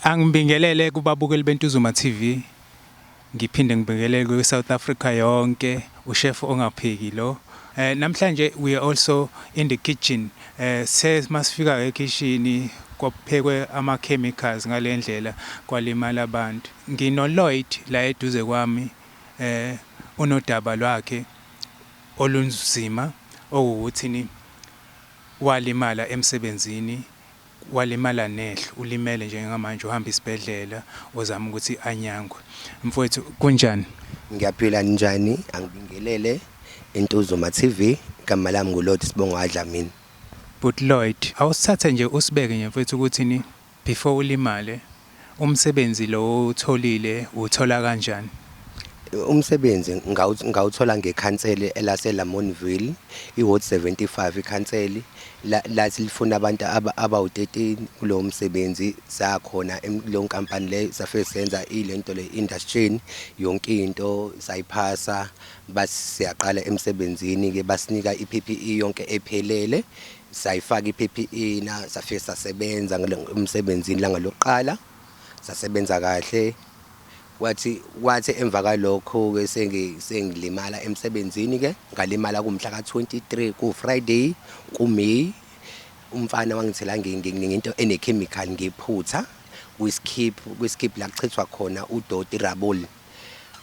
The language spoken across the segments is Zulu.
Angibingelele kubabukeli beNtuzuma TV. Ngiphinde ngibingelele kwi-South Africa yonke, uChef ongapheki lo. Namhlanje we are also in the kitchen. Masifika ekitchen kwaphekwe ama-chemicals ngale ndlela kwalimala abantu. NginoLloyd la eduze kwami, unodaba lwakhe olunzima okuwukuthi walimala emsebenzini. Walimala nehlo, ulimele njengamanje uhamba isibhedlela ozama ukuthi anyangwe. Mfowethu kunjani? Ngiyaphila njani? Angibingelele eNtuzuma TV. Igama lami nguLloyd Sibonga Dlamini. But Lloyd, awusithathe nje usibeke nje mfowethu ukuthi before ulimale umsebenzi lo utholile uthola kanjani? Umsebenzi ngawuthola ngekhanseli elaseLamontville, iWard 75 ikhanseli lathi lifuna abantu abawu13 kulo msebenzi sakhona kulo nkampani le safike senza ilento le industry yonke into sayiphasa basiyaqala emsebenzini ke basinika iPPE yonke ephelele sayifaka iPPE na safike sasebenza emsebenzini langaloqala sasebenza kahle. Wathi emva kalokho ke sengilimala emsebenzini ke ngalimala kumhla ka23 ku Friday kuMay. Umfana wangithela ngento enechemical ngephutha kwiskip la kuchithwa khona udoti Rabol.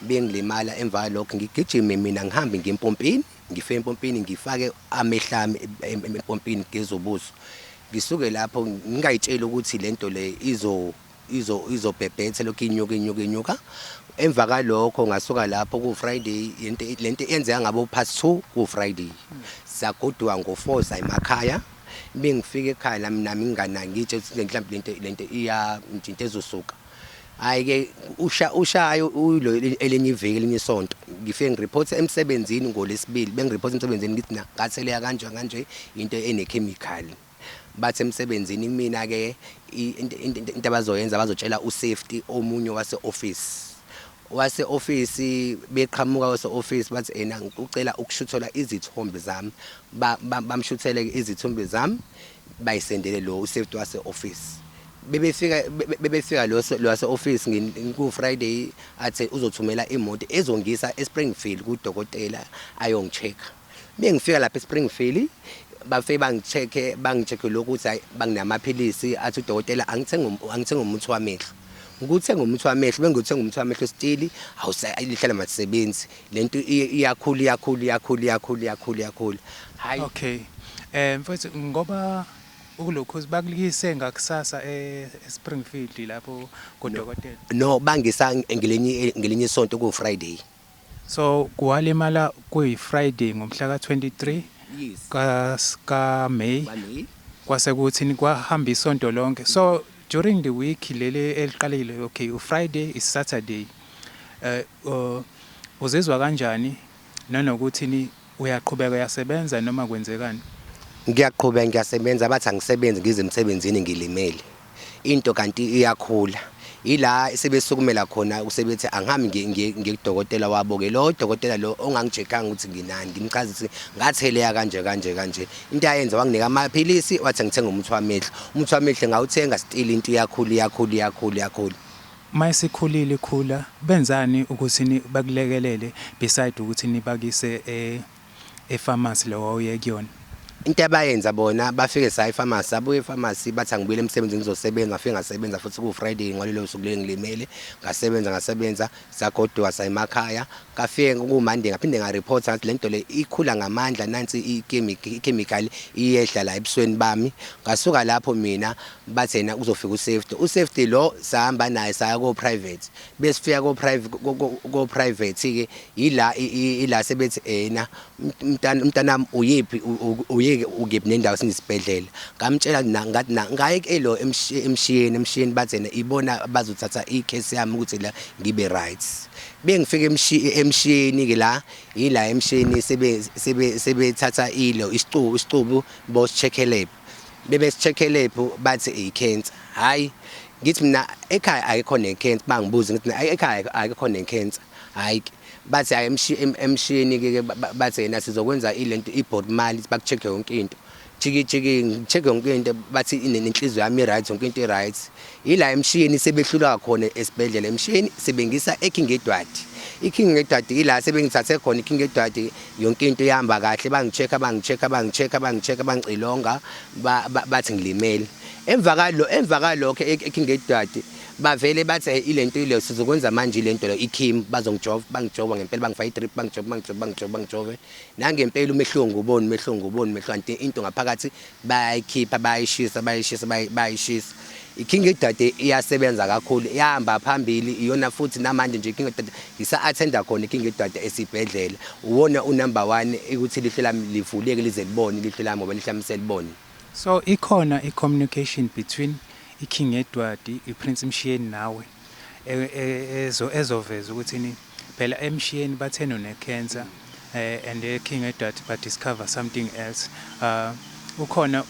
Bengilimala emva kalokho ngigijime mina ngihambe ngempompini, ngifike empompini ngifake amehlami empompini gezobuso. Ngisuke lapho ngingayitshela ukuthi lento le izobhebhetha lokho inyuka. Emva kalokho ngasuka lapho ku Friday lento iyenzeka ngabo past 2 ku Friday. Sagodwa ngo4 sayemakhaya. Bengifika ekhaya nami ngingana ngitshe mhlawumbe lento iya into ezosuka. Hayi ke ushayo ulo elenye iveki elinye isonto. Ngifike ngireport emsebenzini ngolesibili. Bengireport emsebenzini ngithi ngatheleya kanje into enechemical. Bathe emsebenzini mina ke into abazoyenza bazotshela uSafety omunye wase office beqhamuka wase office bathi ena ngicela ukushuthola izithombe zami bamshuthele izithombe zami bayisendele lo uSafety wase office. Bebefika lo wase office ku Friday athe uzothumela imoto ezongisa eSpringfield kuDokotela ayongichecka. Bengifika lapha eSpringfield bafike bangichecke lokho ukuthi banginamaphilisi athi uDokotela angithenga umuthi wamehlo. Ngikuthenga umuthi wamehlo benguthenga umuthi wamehlo stili awusayihlala masisebenzi lento iyakhula. Hayi okay. Mfowethu ngoba ukulokho bakulikise ngakusasa eSpringfield lapho kuDokotela. No bangisa ngelinye isonto ku Friday. So kuwalimala kuyi Friday ngomhla ka23 ka May kwase kuthi kwahamba isonto lonke. So during the week lele eliqalile okay uFriday is Saturday uzizwa kanjani nanokuthi uyaqhubeka uyasebenza noma kwenzekani? Ngiyaqhubeka ngiyasebenza bathi angisebenzi ngize emsebenzini ngilimele into kanti iyakhula ila sebesukumela khona usebethi angihambi ngekudokotela wabo ke lo dokotela lo ongangicheckanga ukuthi nginani ngimchaza ukuthi ngatheleya kanje into ayenza wanginika amaphilisi wathi ngithenga umuthi wamehlo ngawuthenga still into iyakhula. Mayisikhulile ikhula benzani ukuthi bakulekelele beside ukuthi nibakise epharmacy lo uye kuyona? Into abayenza bona bafike sa epharmacy abuye epharmacy bathi angibuyele emsebenzini ngizosebenza ngafike ngasebenza futhi ku Friday ngolelo suku lengilimele ngasebenza sagodwa sayemakhaya kafike ku Monday ngaphinde ngareport ngathi lento le ikhula ngamandla nansi ichemical iyehla la ebusweni bami. Ngasuka lapho mina bathena uzofika uSafety lo sahamba naye saya ko private besifika ko private ke ila sebethi ena umntanami uyiphi ukephi nendawo sinisibhedlela ngamtshela ngathi ngaye ke lo emshiyeni bathena ibona bazothatha icase yami ukuthi la ngibe right. Bengifike emshiyeni ke la ila emshiyeni sebethatha ilo isicubu boss checkelab bebesicheckelab bathi icancer. Hayi ngithi mina ekhaya ayikho necancer bangibuza ngithi ekhaya ayikho necancer. Hayi bathi emshiyeni ke bathi yena sizokwenza ilento iboard mali bakucheck yonke into jiki ngicheck yonke into bathi inenhliziyo yami right yonke into right ila emshini sebehlula khona esibhedlela emshini sebengisa eKing Edward iKing Edward ila sebengithathe khona iKing Edward yonke into ihamba kahle bangichecka bangicilonga bathi ngilimele emva kalokho eKing Edward bavele bathi ilento ile sizokwenza manje ilento lo iKim bazongijova bangijova ngempela bangifaya i-drip bangijova nangempela umehlungu ubone into ngaphakathi bayikhipha bayishisa iKing Edward iyasebenza kakhulu ihamba phambili iyona futhi namanje nje iKing Edward ngisa-attenda khona iKing Edward esibhedlela uwona unumber 1 ukuthi lihle lami livuleke lize libone lihle lami ngoba lihle selibone. So ikhona i-communication between iKing Edward iPrince Mshiyeni nawe ezoveza ukuthi phela eMshiyeni bathena une-cancer and eKing Edward discover something else. Ukhona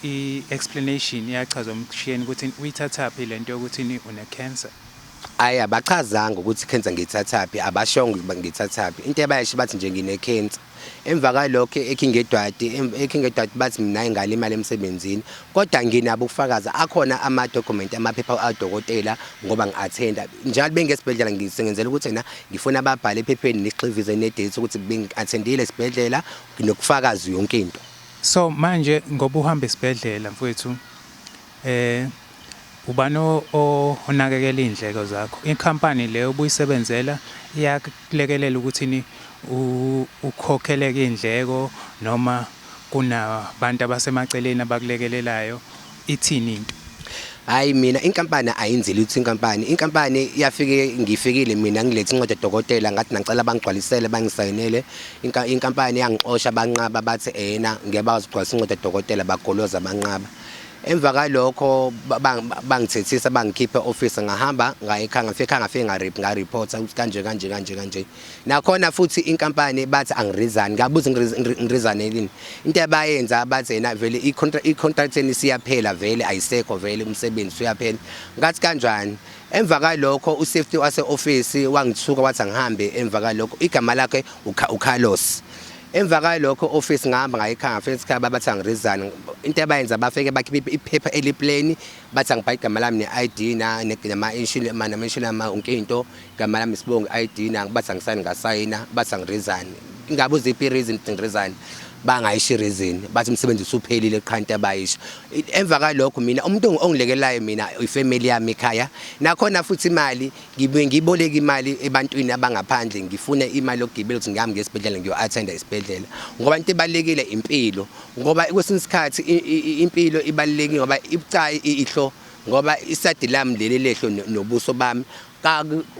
i-explanation iyachazwa uMshiyeni ukuthi uyithathaphi lento yokuthi une-cancer? Aya bachazanga ukuthi cancer ngithathaphi abashongo ngithathaphi into ebayisho bathi nje ngine-cancer. Emva kalokho eKing Edward bathi mina ingale imali emsebenzini kodwa nginabo ukufakaza akhona ama-document amaphepha adokotela ngoba ngi-attenda njalo bengesibhedlela ngisengenzela ukuthi na ngifuna ababhale ephepheni nexhivize ne-date ukuthi bengi-attendile esibhedlela nokufakaza yonke into. So manje ngoba uhamba esibhedlela mfowethu ubano onakekela indleko zakho inkampani leyo ubuyisebenzela iyakulekelela ukuthi ukhokheleke indleko noma kunabantu abasemaceleni abakulekelelayo ithini into? Hayi mina inkampani ayinzile ukuthi inkampani iyafike ngifikile mina ngilethe incwadi dokotela ngathi ngicela bangigcwalisele bangisayinele inkampani yangixosha banqaba bathi yena ngiyabazi ukugcwalisa incwadi dokotela bagoloza banqaba. Emva kalokho bangithethisa bangikhiphe office ngahamba ngafika ngareport ukuthi kanje nakhona futhi inkampani bathi angiresign ngabuza ngiresign yini into abayenza bathi yena vele i-contract siyaphela vele ayisekho vele umsebenzi uyaphela ngathi kanjani. Emva kalokho usafety wase office wangithuka wathi angihambe emva kalokho igama lakhe uCarlos. Emva kalokho office ngihamba ngayikhanga first khaba bathi angiresign into abayenza bafike bakhipha iphepha eliplane bathi angibhala igama lami ne-ID nama-insurance yonke into igama lami Sibongo ID bathi angisayini ngasayina bathi angiresign ngabuza iphi reason ngiresign bangayisho reason bathi umsebenzi usuphelile qhanti abayisho. Emva kalokho mina umuntu ongilekelelayo mina ifamily yami ekhaya nakhona futhi imali ngiboleka imali ebantwini abangaphandle ngifuna imali yokugibela ukuthi ngihamba ngesibhedlela ngiyo-attenda esibhedlela ngoba into ebalekile impilo ngoba kwesinye isikhathi impilo ibalekile ngoba ibucayi ihlo ngoba isadi lami leli lehlo nobuso bami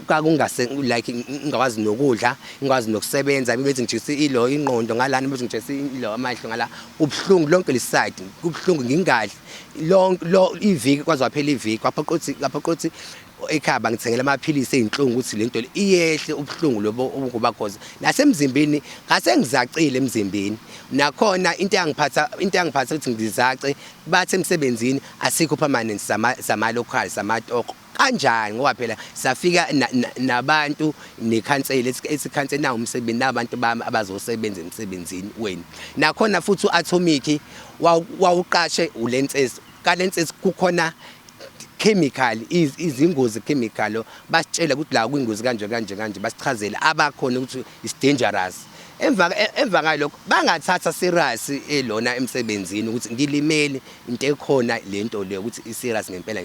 kakungase like ngikwazi nokudla ngikwazi nokusebenza bethi ngijisa ilo ingqondo ngalana bethi ngijisa ilo amahlo ngala ubhlungu lonke leside kubhlungu ngingadli lo iviki kwazi waphela iviki laphoqothi ekhaba ngithengela amaphilisi ezinhlungu ukuthi lento iyehle ubhlungu lobo ukuba cause nasemzimbeni ngase ngizacile emzimbeni nakhona into yangiphatha ukuthi ngizace bathi emsebenzini asikho permanent sama local samatoko kanjani ngoba phela safika nabantu nekhansela esikhansela na umsebenzi nabantu bami abazosebenza emsebenzini wena nakhona futhi uAtomic wawuqashe uLenses kaLenses kukhona chemical izingozi chemical basitshela ukuthi la kuyingozi kanje basichazela abakhona ukuthi is dangerous. Emva ngalokho bangathatha serious elona emsebenzini ukuthi ngilimele into ekhona lento le ukuthi iserious ngempela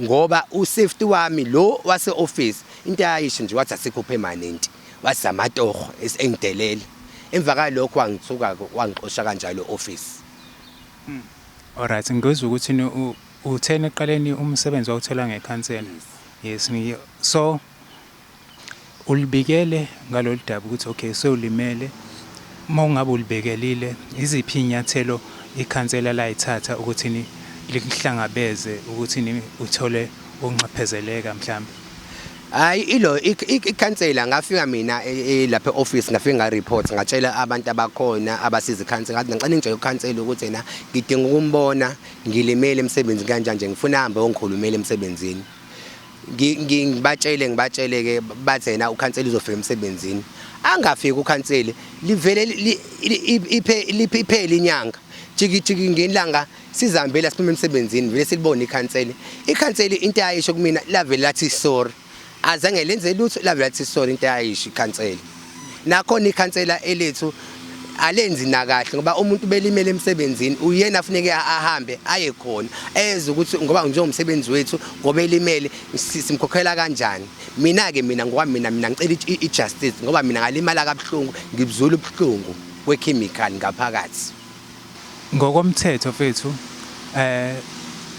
ngoba usafety wami lo wase office into ayisho nje wathi asikho permanent wasamatoho engidelele. Emva kalokho wangithuka wangixosha kanjalo office. Alright ngizwe ukuthi uthena eqaleni umsebenzi wawuthola ngekhansela. Yes so ulibikele ngalolu daba ukuthi okay sewulimele mawungabe ulibekelile iziphi inyathelo ikhansela la ithatha ukuthi likuhlangabeze ukuthi uthole unxaphezeleka mhlambe? Hayi ilo ikhansela ngafika mina lapha eoffice ngafika ngareport ngatshela abantu abakhona abasiza ikhansela ngathi ngicela nje ukhansela ukuthi yena ngidinga ukumbona ngilimele emsebenzini kanjani nje ngifuna hambe ongikhulumele emsebenzini. Ngibatshele ke bathi yena ukhansela uzofika emsebenzini angafiki ukhansela livele iphele inyanga jiki ngelanga sizihambela siphuma emsebenzini vele silibona ikhanseli into ayisho kumina lavele lathi sorry azange lenze lutho lavele lathi sorry into ayisho ikhanseli nakhona ikhansela elethu alenzi nakahle ngoba umuntu belimele emsebenzini uyena afuneke ahambe aye khona eze ukuthi ngoba njengomsebenzi wethu ngoba elimele simkhokhela kanjani mina ngokwami mina ngicela ijustice ngoba mina ngalimala kabuhlungu ngibuzula ubuhlungu kwechemical ngaphakathi ngokomthetho mfethu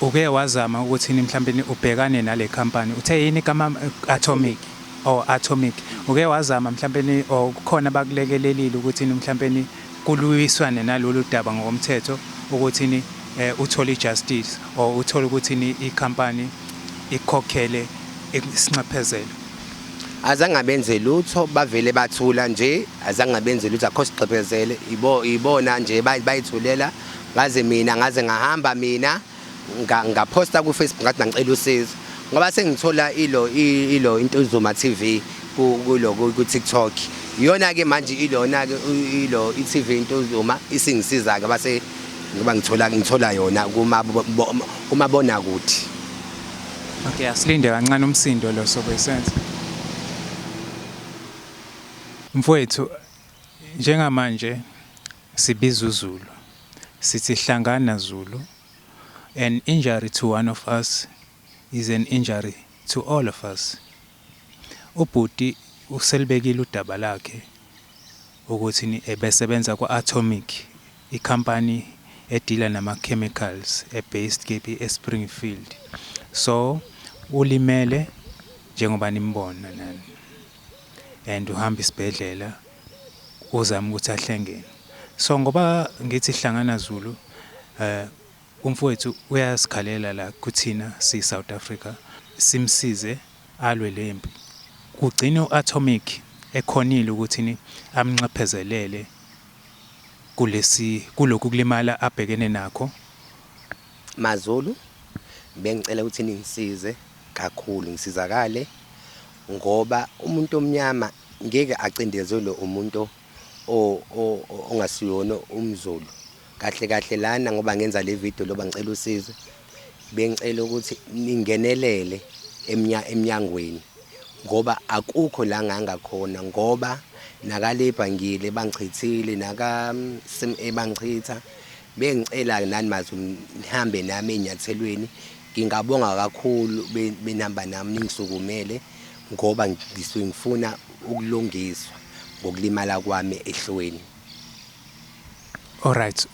uke wazama ukuthi mhlawumbe ubhekane nale company uthe yini kama atomic uke wazama mhlawumbe okukhona bakulekelelile ukuthi mhlawumbe kuluyiswane nalolu daba ngokomthetho ukuthi uthole justice uthole ukuthi icompany ikhokhele isinxephezelo azange benze lutho bavele bathula nje azange benze lutho akho siqhephezele ibona nje bayithulela ngaze ngahamba mina ngaposta ku Facebook ngathi ngicela usizo ngoba sengithola ilo Intuzuma TV ku TikTok iyona ke manje ilona ke iTV Intuzuma isingisiza ke base ngoba ngithola yona kumabona kuthi. Okay, asilinde kancane umsindo lo sokuyisenza. Mfowethu njengamanje sibiza uZulu sithi hlangana Zulu. An injury to one of us is an injury to all of us. Ubhuti uselibekile udaba lakhe ukuthi ebesebenza kwa-Atomic icompany edila nama-chemicals based Cape eSpringfield. So ulimele njengoba nimbona nani and uhamba isibhedlela uzama ukuthi ahlengene. So ngoba ngithi hlangana Zulu umfowethu uyasikhalela la kuthina si South Africa simsize alwe lempi kugcina uAtomic ekhonile ukuthi amnxephezelele kulokhu kulimala abhekene nakho. Mazulu bengicela ukuthi ningisize kakhulu ngisizakale ngoba umuntu omnyama ngeke acindezelwe umuntu ongasiyona umZulu kahle lana ngoba ngenza le video loba ngicela usizo bengicela ukuthi ningenelele eminyangweni ngoba akukho la ngangakhona ngoba nakaLabor ngile bangichithile bangichitha bengicela nani mazu nihambe nami enyathelweni ngingabonga kakhulu benihamba nami ningisukumele ngoba ngisuke ngifuna ukulungiswa ngokulimala kwami ehlweni. Alright.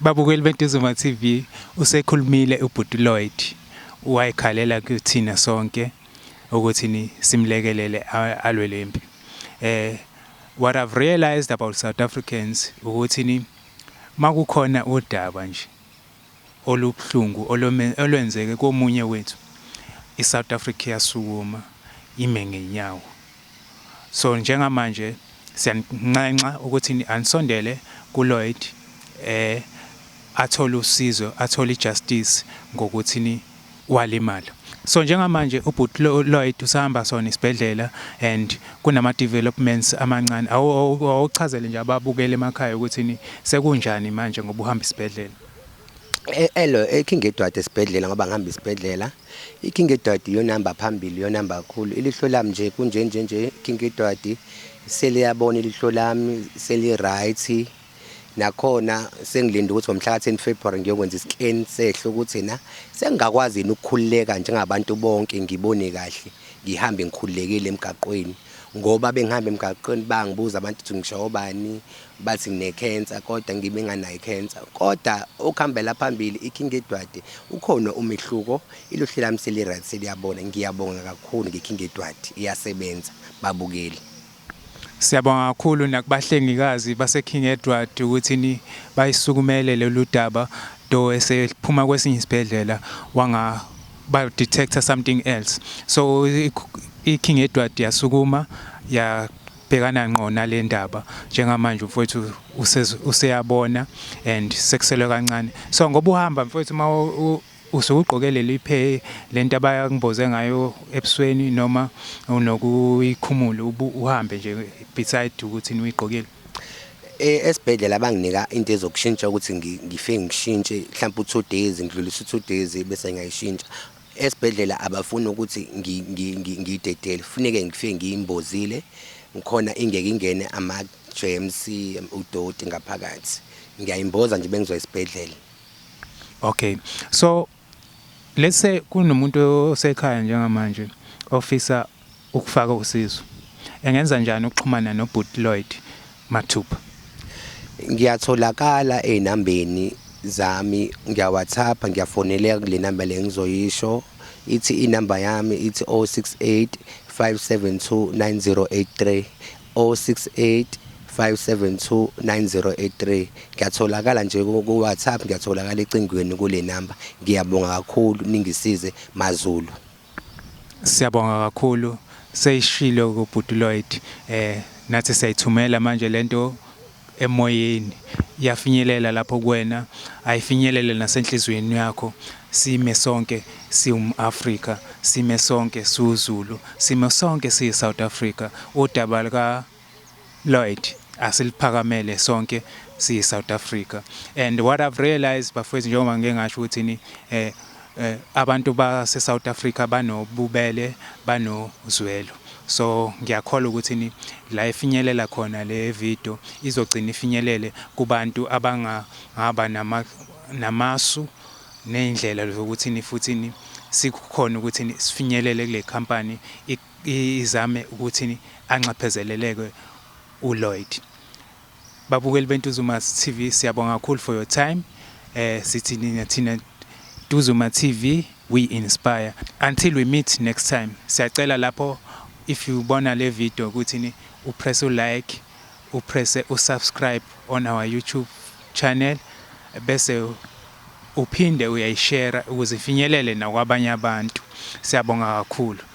Babukeli beNtuzuma TV usekhulumile uBhuti Lloyd wayekhalela kuthina sonke ukuthi simlekelele alwe lempi. What I've realized about South Africans ukuthi makukhona udaba nje olubhlungu olwenzeke komunye wethu iSouth Africa yasukuma ime ngenyawo. So njengamanje siyanqenqa ukuthi anisondele kuLloyd athole usizo athole justice ngokuthi walimala. So njengamanje uBhuti Lloyd usahamba sona isibhedlela and kunama developments amancane awuchazele nje ababukele emakhaya ukuthi sekunjani manje ngoba uhamba isibhedlela. Iking Edward esibhedlela ngoba ngihamba isibhedlela iKing Edward iyo number phambili iyo number kakhulu ilihlo lami nje kunje King Edward seliyabona ilihlo lami seli right nakhona sengilinda ukuthi ngomhla ka 10 February ngiyokwenza iscan sehlo ukuthi na sengakwazi ukukhululeka njengabantu bonke ngibone kahle ngihambe ngikhululekile emgaqweni ngoba bengihamba emgaqweni bangibuza abantu ukuthi ngishobani bathi ngine cancer kodwa ngibe nganayo cancer kodwa okuhambela phambili iKing Edward ukhona umehluko ilihlo lami seli right seliyabona ngiyabonga kakhulu ngeKing Edward iyasebenza babukeli. Siyabonga kakhulu nakubahlengikazi baseKing Edward ukuthi bayisukumele lolu daba do esephuma kwesinye isibhedlela ba detect something else. So iKing Edward yasukuma yabhekana ngqo nale ndaba njengamanje mfowethu useyabona and sekuselwe kancane. So ngoba uhamba mfowethu usugqokele liphe lento abayangimboze ngayo ebusweni noma unokuyikhumula uhambe nje beside ukuthi uyigqokile. Esibhedlela banginika into ezokushintsha ukuthi ngifike ngishintshe mhlawumbe u2 days ngidlulisa u2 days bese ngiyayishintsha. Esibhedlela abafuni ukuthi ngidedele, kufuneke ngifike ngiyimbozile ngikhona ingeke ingene ama-germs udoti ngaphakathi. Ngiyayimboza nje bengizoya esibhedlela. Okay, so let's say kunomuntu osekhaya njengamanje ofisa ukufaka usizo, engenza njani ukuxhumana noButi Lloyd Mathupha? Ngiyatholakala ey'nambeni zami, ngiya-WhatsApp, ngiyafoneleka kule namba le ngizoyisho. Ithi inamba yami ithi 068 572 9083, 068 572 9083. Ngiyatholakala nje ku-WhatsApp, ngiyatholakala ecingweni kule namba. Ngiyabonga kakhulu ningisize maZulu. Siyabonga kakhulu, seyishilo kuButi Lloyd, nathi siyayithumela manje lento emoyeni iyafinyelela lapho kuwena, ayifinyelele nasenhlizweni yakho. Sime sonke siwum-Afrika, sime sonke siwuZulu, sime sonke siyi-South Africa. Udaba lika Lloyd asiliphakamele sonke siyi-South Africa. And what I've realized bafowethu, njengoba ngike ngasho ukuthi abantu base-South Africa banobubele, banozwelo. So ngiyakholwa ukuthi la ifinyelela khona le video izogcina ifinyelele kubantu abangaba namasu ney'ndlela zokuthi futhi sikukhona ukuthi sifinyelele kule company izame ukuthi anxaphezeleleke uLloyd. Babukeli beNtuzuma TV, siyabonga kakhulu for your time. Sithi thina Ntuzuma TV, we inspire. Until we meet next time. Siyacela lapho if you bona le video ukuthi upress like, upress usubscribe on our YouTube channel, bese uphinde uyayishare ukuze ifinyelele nakwabanye abantu. Siyabonga kakhulu.